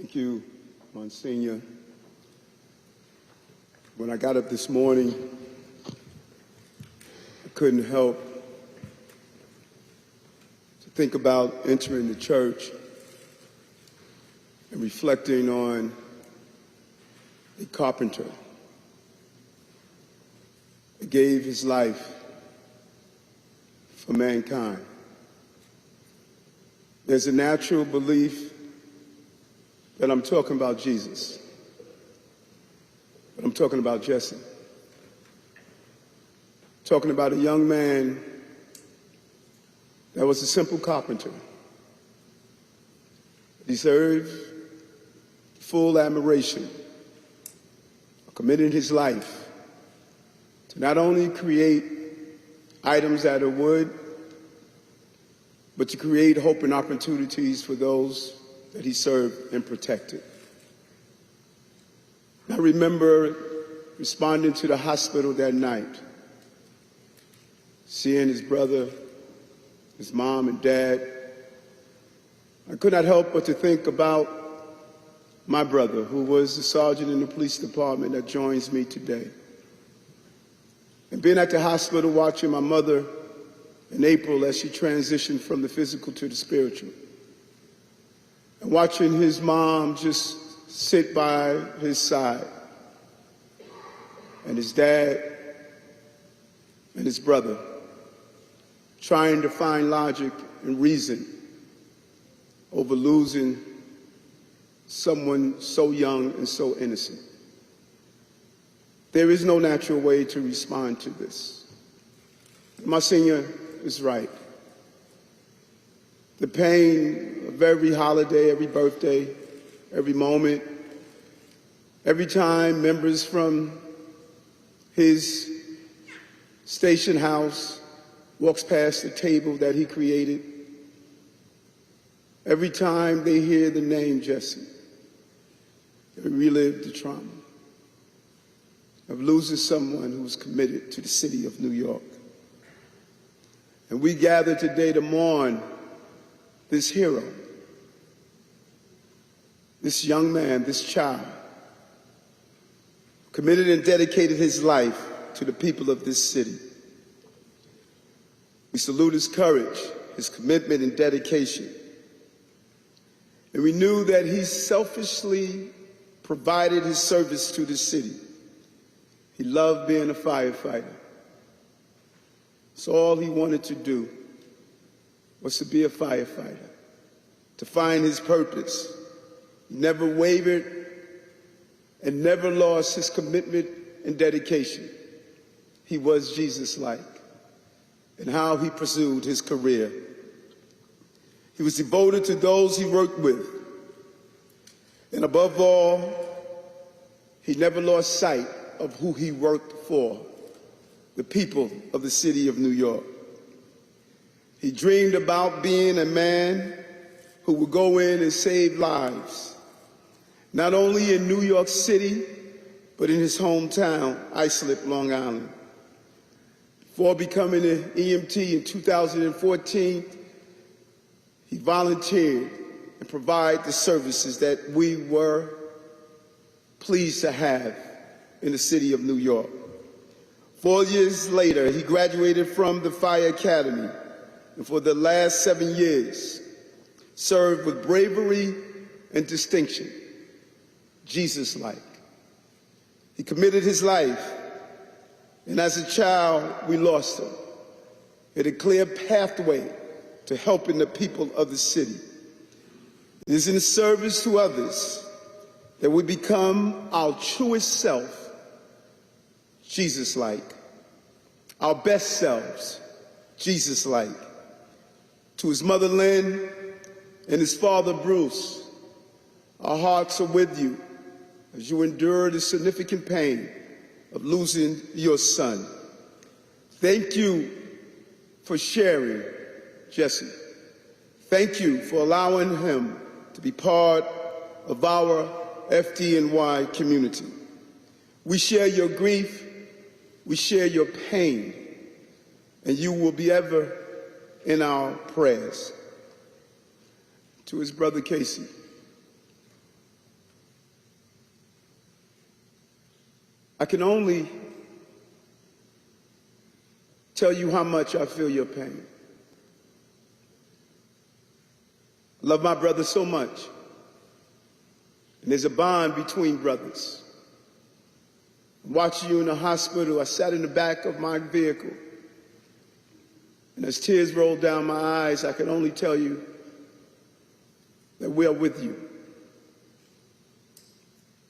Thank you, Monsignor. When I got up this morning, I couldn't help to think about entering the church and reflecting on a carpenter that gave his life for mankind. There's a natural belief that I'm talking about Jesus, but I'm talking about Jesse. Talking about a young man that was a simple carpenter. He deserved full admiration, committing his life to not only create items out of wood, but to create hope and opportunities for those that he served and protected. I remember responding to the hospital that night, seeing his brother, his mom and dad. I could not help but to think about my brother, who was the sergeant in the police department that joins me today. And being at the hospital watching my mother in April as she transitioned from the physical to the spiritual. And watching his mom just sit by his side, and his dad and his brother trying to find logic and reason over losing someone so young and so innocent. There is no natural way to respond to this. Monsignor is right. The pain of every holiday, every birthday, every moment, every time members from his station house walks past the table that he created, every time they hear the name Jesse, they relive the trauma of losing someone who was committed to the city of New York. And we gather today to mourn this hero, this young man, this child, committed and dedicated his life to the people of this city. We salute his courage, his commitment and dedication. And we knew that he selfishly provided his service to the city. He loved being a firefighter. So all he wanted to do was to be a firefighter, to find his purpose. He never wavered and never lost his commitment and dedication. He was Jesus-like in how he pursued his career. He was devoted to those he worked with. And above all, he never lost sight of who he worked for, the people of the city of New York. He dreamed about being a man who would go in and save lives, not only in New York City, but in his hometown, Islip, Long Island. Before becoming an EMT in 2014, he volunteered and provided the services that we were pleased to have in the city of New York. 4 years later, he graduated from the Fire Academy, and for the last 7 years, served with bravery and distinction, Jesus-like. He committed his life, and as a child, we lost him. He had a clear pathway to helping the people of the city. It is in service to others that we become our truest self, Jesus-like. Our best selves, Jesus-like. To his mother, Lynn, and his father, Bruce, our hearts are with you as you endure the significant pain of losing your son. Thank you for sharing, Jesse. Thank you for allowing him to be part of our FDNY community. We share your grief, we share your pain, and you will be ever in our prayers. To his brother Casey, I can only tell you how much I feel your pain. I love my brother so much. And there's a bond between brothers. Watching you in the hospital, I sat in the back of my vehicle. And as tears rolled down my eyes, I can only tell you that we are with you.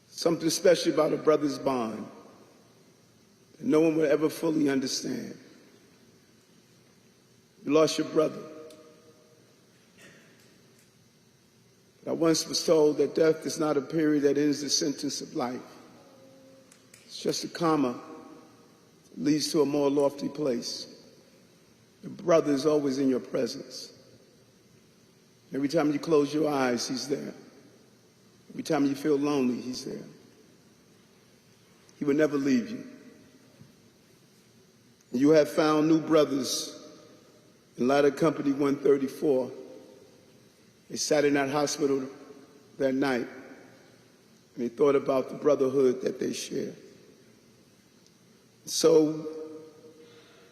Something special about a brother's bond that no one will ever fully understand. You lost your brother. But I once was told that death is not a period that ends the sentence of life. It's just a comma that leads to a more lofty place. Your brother is always in your presence. Every time you close your eyes, he's there. Every time you feel lonely, he's there. He will never leave you. You have found new brothers in Ladder Company 134. They sat in that hospital that night, and they thought about the brotherhood that they share. So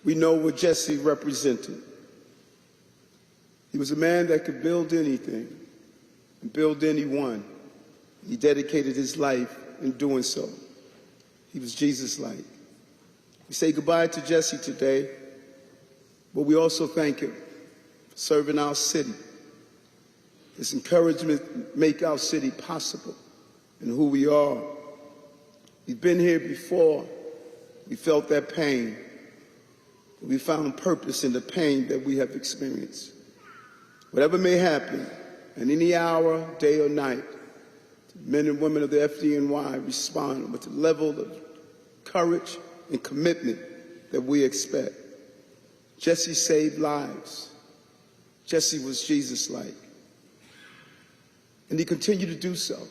we know what Jesse represented. He was a man that could build anything and build anyone. He dedicated his life in doing so. He was Jesus-like. We say goodbye to Jesse today, but we also thank him for serving our city. His encouragement make our city possible and who we are. We've been here before. We felt that pain. We found purpose in the pain that we have experienced. Whatever may happen, in any hour, day or night, men and women of the FDNY respond with the level of courage and commitment that we expect. Jesse saved lives. Jesse was Jesus-like. And he continued to do so,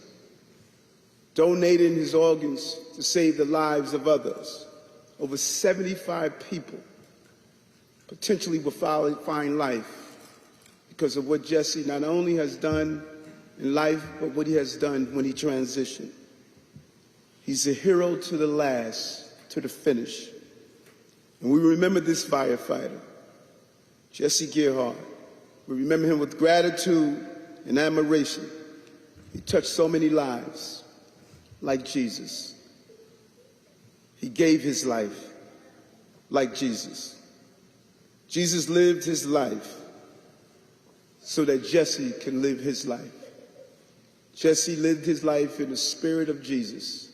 donating his organs to save the lives of others. Over 75 people potentially will find life because of what Jesse not only has done in life, but what he has done when he transitioned. He's a hero to the last, to the finish. And we remember this firefighter, Jesse Gerhard. We remember him with gratitude and admiration. He touched so many lives, like Jesus. He gave his life, like Jesus. Jesus lived his life so that Jesse can live his life. Jesse lived his life in the spirit of Jesus.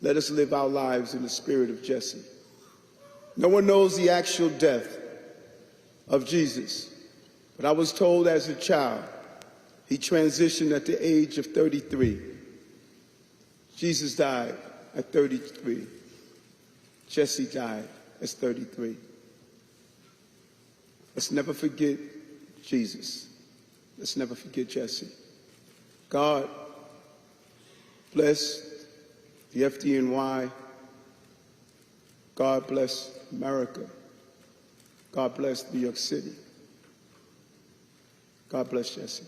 Let us live our lives in the spirit of Jesse. No one knows the actual death of Jesus, but I was told as a child, he transitioned at the age of 33. Jesus died at 33. Jesse died at 33. Let's never forget Jesus. Let's never forget Jesse. God bless the FDNY. God bless America. God bless New York City. God bless Jesse.